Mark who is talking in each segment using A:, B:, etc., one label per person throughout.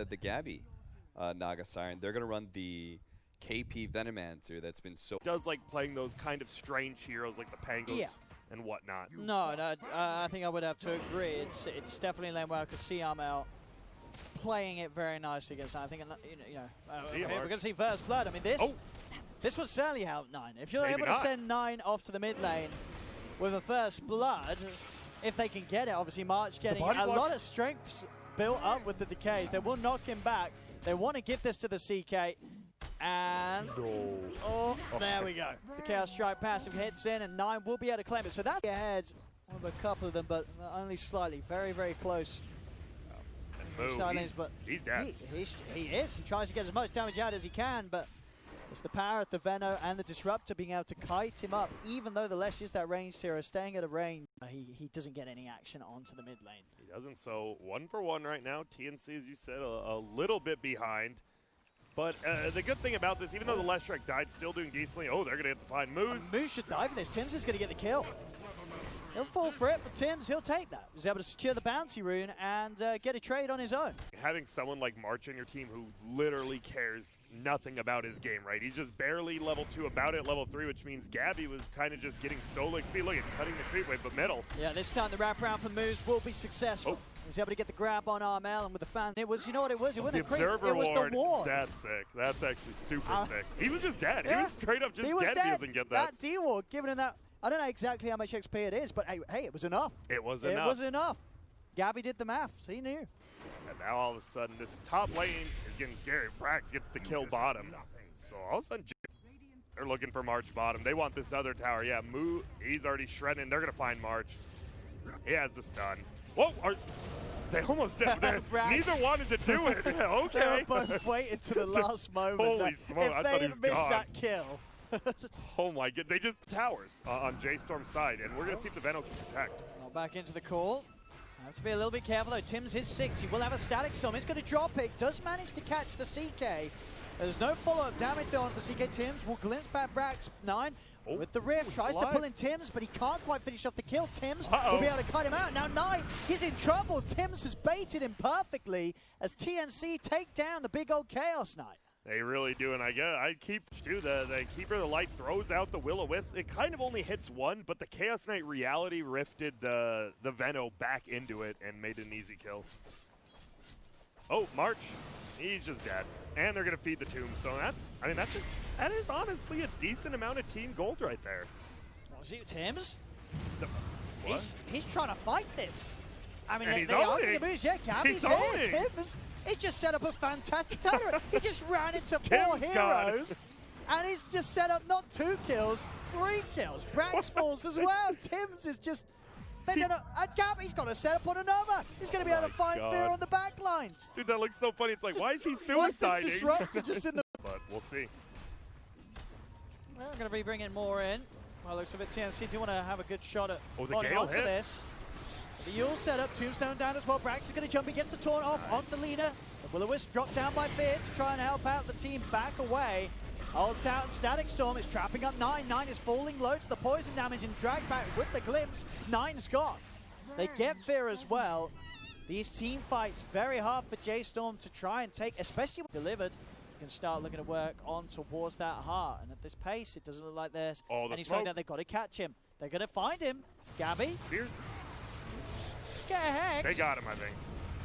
A: the Gabby Naga Siren. They're going to run the KP Venomancer that's been so...
B: Does like playing those kind of strange heroes like the Pangos and whatnot.
C: No, I think I would have to agree. It's definitely lane where I could see Armel playing it very nicely against that. I think, we're going to see first blood. I mean, this would certainly help 9. If you're able to send 9 off to the mid lane with a first blood, if they can get it, obviously March getting a lot of strengths built up with the decays. They will knock him back. They want to give this to the CK. And, there we go. The Chaos Strike passive hits in, and 9 will be able to claim it. So that's ahead of a couple of them, but only slightly. Very, very close.
B: He's dead.
C: He is. He tries to get as much damage out as he can, but it's the power of the Veno and the Disruptor being able to kite him up, even though the Lesh is that ranged hero, staying at a range. He doesn't get any action onto the mid lane.
B: He doesn't, so 1 for 1 right now. TNC, as you said, a little bit behind. But the good thing about this, even though the Lesh Strike died, still doing decently. Oh, they're going to get the fine Moose.
C: Moose should dive for this. Tims is going to get the kill. He'll fall for it, but Tims, he'll take that. He's able to secure the bounty rune and get a trade on his own.
B: Having someone like March on your team who literally cares nothing about his game, right? He's just barely level 2, about at level 3, which means Gabby was kind of just getting solo XP. Look at cutting the creep wave, but middle. Yeah,
C: this time the wraparound from Moose will be successful. He's able to get the grab on Armel, and with the fan, it was, you know what it was? It wasn't a creep, it was the ward.
B: That's sick. That's actually super sick. He was just dead. He was straight up just dead. He doesn't get that.
C: That D-ward, giving him that. I don't know exactly how much XP it is, but hey, it was enough.
B: It was enough.
C: It was enough. Gabby did the math, so he knew.
B: And now all of a sudden, this top lane is getting scary. Brax gets to kill bottom. So all of a sudden, they're looking for March bottom. They want this other tower. Yeah, Moo, he's already shredding. They're going to find March. He has the stun. Whoa, they almost did. Neither wanted to do it. Okay.
C: They were both waiting to the last moment.
B: Holy smoke, I thought he was
C: missed
B: gone.
C: that kill.
B: Oh my god, they just towers on J.STORM's side, and we're going to see if the Veno can protect.
C: Well, back into the call. Have to be a little bit careful though. Tims is 6. He will have a static storm. He's going to drop it. Does manage to catch the CK. There's no follow-up damage though on the CK. Tims will glimpse back Brax 9. With the rift, tries to pull in Tims, but he can't quite finish off the kill. Tims will be able to cut him out. Now 9, he's in trouble. Tims has baited him perfectly as TNC take down the big old Chaos Knight.
B: They really do, and I keep too. The Keeper of the Light throws out the Will-O-Wisp. It kind of only hits one, but the Chaos Knight reality rifted the Veno back into it and made it an easy kill. Oh, March, he's just dead. And they're going to feed the Tombstone. That is honestly a decent amount of team gold right there.
C: Was it Tims? He's trying to fight this. I mean,
B: and
C: they are going to moves. Yeah, Gabby's here. Tims, he's just set up a fantastic tournament. He just ran into 4 heroes. And he's just set up not 2 kills, 3 kills. Brax falls as well. Tims is just... Gabby's got to set up on another. He's going to be able to find Fear on the back lines.
B: Dude, that looks so funny. It's like, why is he suiciding?
C: Why is this Disruptor just in the...
B: But we'll see.
C: Well, we're going to be bringing more in. Well, looks of it, TNC do want to have a good shot at
B: Gale hit.
C: This. The Yule set up, Tombstone down as well. Brax is going to jump and get the taunt off onto the leader. The Will-O-Wisp dropped down by Fear to try and help out the team back away. Ult out and Static Storm is trapping up 9. 9 is falling low to the poison damage and drag back with the glimpse. 9's gone. They get Fear as well. These team fights very hard for J.STORM to try and take, especially when delivered. You can start looking to work on towards that heart. And at this pace, it doesn't look like there's any slowing down. They've got to catch him. They're going to find him. Gabby. Let's get a Hex.
B: They got him, I think.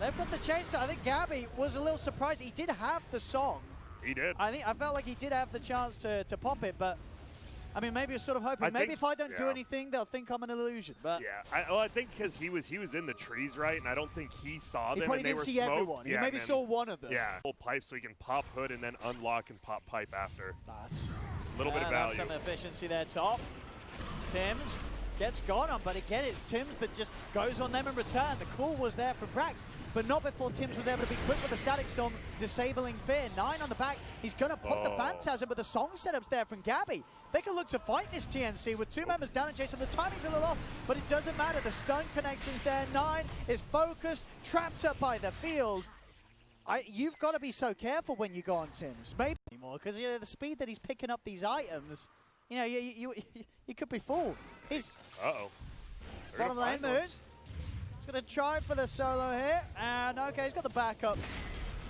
C: They've got the chainsaw. I think Gabby was a little surprised. He did have the song.
B: He did.
C: I felt like he did have the chance to pop it, but I mean, maybe you're sort of hoping maybe if I don't do anything, they'll think I'm an illusion. But
B: yeah, I think because he was in the trees, right, and I don't think he saw them.
C: He probably didn't see everyone. He maybe saw one of them.
B: Yeah, full pipe so he can pop hood and then unlock and pop pipe after.
C: Nice.
B: A little bit of value.
C: Some efficiency there, top. Tims gets gone on, but again, it's Tims that just goes on them in return. The call was there for Brax, but not before Tims was able to be quick with the Static Storm, disabling Fear. 9 on the back. He's going to pop the Phantasm, but the song setups there from Gabby. They can look to fight this TNC with 2 members down and Jason. The timing's a little off, but it doesn't matter. The stun connection's there. 9 is focused, trapped up by the field. You've got to be so careful when you go on Tims. Maybe more, because you know, the speed that he's picking up these items, you know, you could be fooled. He's bottom lane moves. He's going to try for the solo here, and okay, he's got the backup.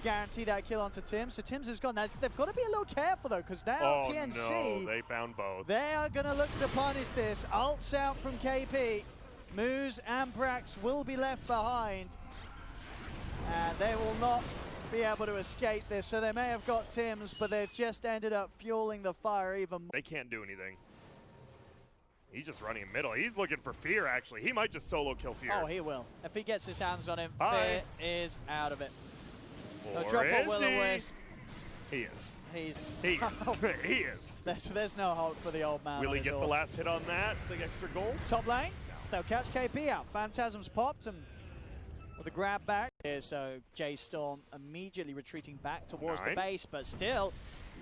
C: guarantee that kill onto Tims. So Tims is gone. Now, they've got to be a little careful, though, because now TNC...
B: no, they found both.
C: They are going to look to punish this. Ults out from KP. Moose and Brax will be left behind. And they will not be able to escape this. So they may have got Tims, but they've just ended up fueling the fire even more.
B: They can't do anything. He's just running in middle. He's looking for Fear, actually. He might just solo kill Fear.
C: Oh, he will. If he gets his hands on him,
B: Hi.
C: Fear is out of it.
B: Or
C: No drop
B: is
C: on Will-O-Wisp.
B: He is.
C: He
B: is. He is.
C: There's no hope for the old man.
B: Will he get the last hit on that? The extra goal?
C: Top lane. They'll catch KP out. Phantasm's popped and with a grab back. Here, so J.STORM immediately retreating back towards the base, but still,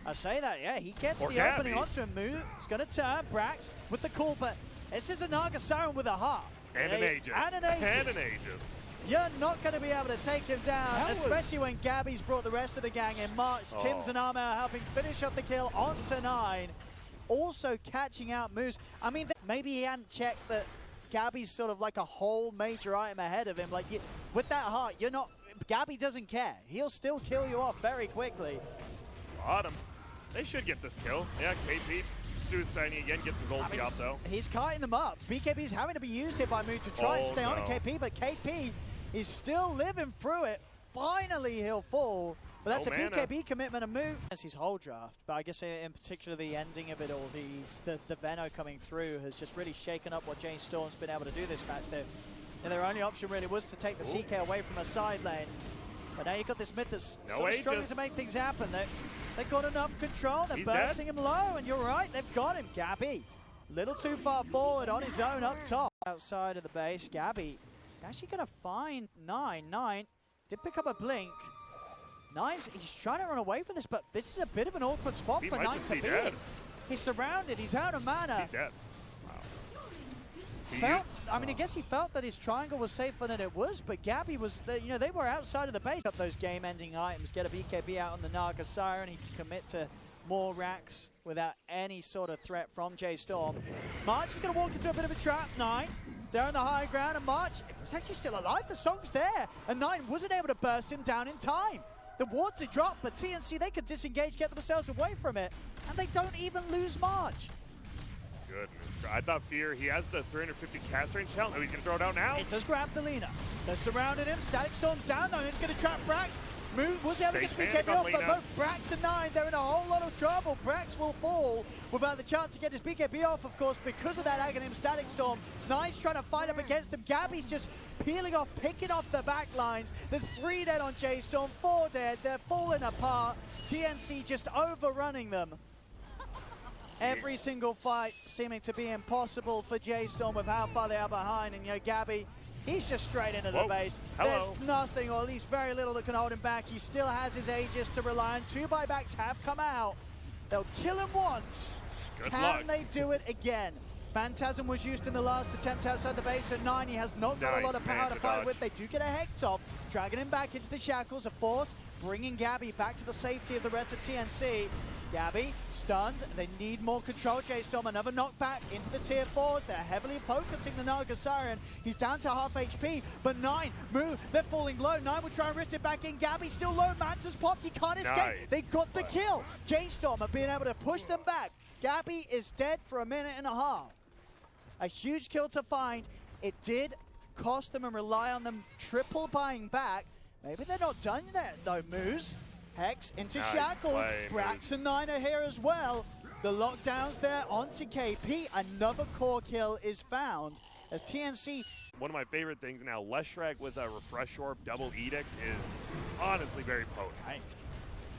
C: I say that, yeah, he gets the opening onto him. Move, he's going to turn. Brax with the call, but this is a Naga Siren with a heart.
B: And an Aegis.
C: And an Aegis. You're not going to be able to take him down, especially when Gabby's brought the rest of the gang in March. Tims and Armor are helping finish up the kill onto 9. Also catching out Moose. I mean, maybe he hadn't checked that Gabby's sort of like a whole major item ahead of him. Like, with that heart, you're not... Gabby doesn't care. He'll still kill you off very quickly.
B: Bottom. They should get this kill. Yeah, KP suiciding again, gets his ulti off though.
C: He's kiting them up. BKB's having to be used here by Moose to try and stay on at KP, but KP is still living through it. Finally, he'll fall. But that's a BKB commitment and move. That's his whole draft. But I guess in particular the ending of it all, the Veno coming through has just really shaken up what J.STORM's been able to do this match. Their only option really was to take the CK away from a side lane. But now you've got this mid that's sort of struggling to make things happen. They've got enough control. They're bursting him low, and you're right, they've got him. Gabby, little too far forward on his own up top. Outside of the base, Gabby is actually going to find 9. 9 did pick up a blink. 9's, he's trying to run away from this, but this is a bit of an awkward spot for 9 to be in. He's surrounded, he's out of mana.
B: He's dead. Wow.
C: I guess he felt that his triangle was safer than it was, but Gabby was, they were outside of the base. Up those game-ending items, get a BKB out on the Naga Siren, he can commit to more racks without any sort of threat from J.STORM. March is going to walk into a bit of a trap. 9 is there on the high ground, and March is actually still alive. The song's there, and 9 wasn't able to burst him down in time. The wards are dropped, but TNC, they could disengage, get themselves away from it, and they don't even lose March.
B: Goodness. I thought Fear, he has the 350 cast range challenge. Oh, he's going to throw it out now?
C: It does grab the Lina. They're surrounding him. Static Storm's down, though, and it's going to trap Brax. Move was able to get the BKB off, but both Brax and 9, they're in a whole lot of trouble. Brax will fall without the chance to get his BKB off, of course, because of that Aghanim Static Storm. 9's trying to fight up against them. Gabby's just peeling off, picking off the back lines. There's 3 dead on J.STORM, 4 dead. They're falling apart. TNC just overrunning them. Every single fight seeming to be impossible for J.STORM with how far they are behind. And, Gabby, he's just straight into the base. There's nothing, or at least very little, that can hold him back. He still has his Aegis to rely on. 2 buybacks have come out. They'll kill him once. Can they do it again? Phantasm was used in the last attempt outside the base, so 9, he has not got a lot of power to fight with. They do get a Hex off, dragging him back into the shackles, a force, bringing Gabby back to the safety of the rest of TNC. Gabby stunned. They need more control. J.STORM, another knockback into the tier 4s. They're heavily focusing the Naga Siren. He's down to half HP, but 9 move. They're falling low. 9 will try and rift it back in. Gabby still low. Mansa's popped. He can't escape. They got the kill. J.STORM are being able to push them back. Gabby is dead for a minute and a half. A huge kill to find. It did cost them and rely on them triple buying back. Maybe they're not done yet, though. Moose. Hex into Shackle. Brax and 9 are here as well. The lockdown's there onto KP. Another core kill is found as TNC.
B: One of my favorite things now, Leshrac with a Refresh Orb double Edict is honestly very potent.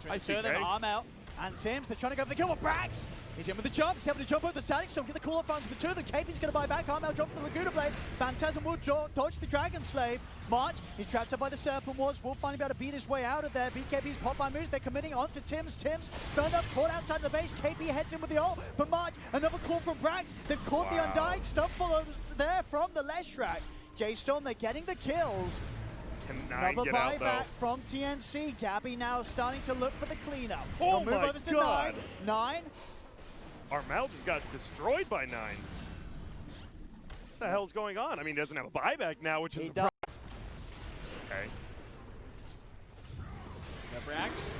C: I see them arm out. And Tims, they're trying to go for the kill with Brax. He's in with the jump. He's able to jump over the Static Storm, get the call off onto the 2 of them. KP's going to buy back. Arm out, jump for the Laguna Blade. Phantasm will dodge the Dragon Slave. March, he's trapped up by the Serpent Wards. Will finally be able to beat his way out of there. BKB's pop by moves. They're committing onto Tims. Tims stunned up, caught outside of the base. KP heads in with the ult. But March, another call from Brax. They've caught the Undying. Stumble over there from the Leshrac. J.STORM, they're getting the kills. Another buyback from TNC. Gabby now starting to look for the cleanup.
B: Oh
C: move over to 9. 9.
B: Armel just got destroyed by 9. What the hell's going on? I mean, he doesn't have a buyback now, which is a problem. Okay.
C: Brax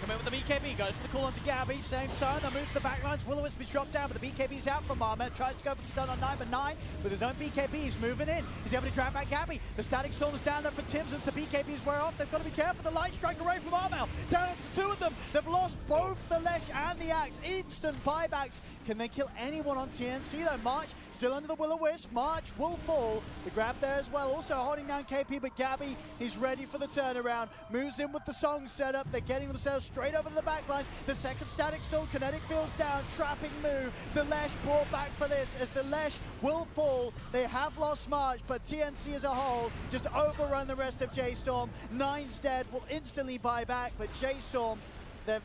C: come in with the BKB, goes for the call onto Gabby, same time, they move to the backlines, Will-O-Wisp is dropped down, but the BKB's out from Marmet, tries to go for the stun on 9, but 9 with his own BKB, he's moving in, he's able to drag back Gabby, the Static Storm's down there for Tims as the BKBs wear off, they've got to be careful, the light strike away from Armel, down to 2 of them, they've lost both the Lesh and the Axe, instant buybacks, can they kill anyone on TNC though? March still under the Will-O-Wisp, March will fall, the grab there as well, also holding down KP, but Gabby, he's ready for the turnaround, moves in with the song setup, they're getting themselves straight over to the backlines, the second Static Storm, Kinetic Field's down, trapping move, the Lesh brought back for this, as the Lesh will fall, they have lost March, but TNC as a whole just overrun the rest of J.STORM, 9's dead, will instantly buy back, but J.STORM, they're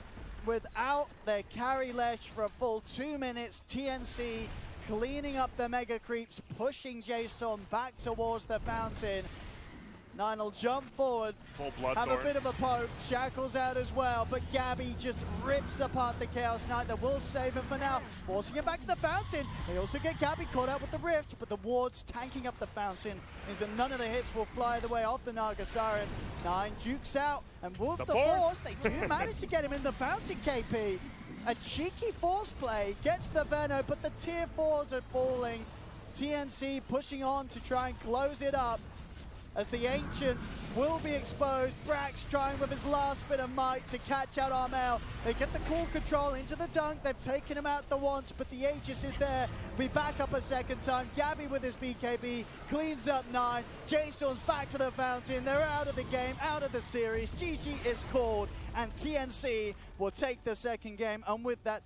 C: without their carry Lesh for a full 2 minutes, TNC cleaning up the mega creeps, pushing J.STORM back towards the fountain. 9 will jump forward, have a bit of a poke, Shackle's out as well, but Gabby just rips apart the Chaos Knight that will save him for now, forcing him back to the fountain. They also get Gabby caught out with the Rift, but the wards tanking up the fountain means that none of the hits will fly the way off the Naga Siren. 9 jukes out, and with the force, they do manage to get him in the fountain, KP. A cheeky force play, gets the Venom, but the tier 4s are falling. TNC pushing on to try and close it up, as the Ancient will be exposed. Brax trying with his last bit of might to catch out Armel. They get the cool control into the dunk. They've taken him out the once, but the Aegis is there. We back up a second time. Gabby with his BKB cleans up 9. J.STORM's back to the fountain. They're out of the game, out of the series. GG is called, and TNC will take the second game. And with that,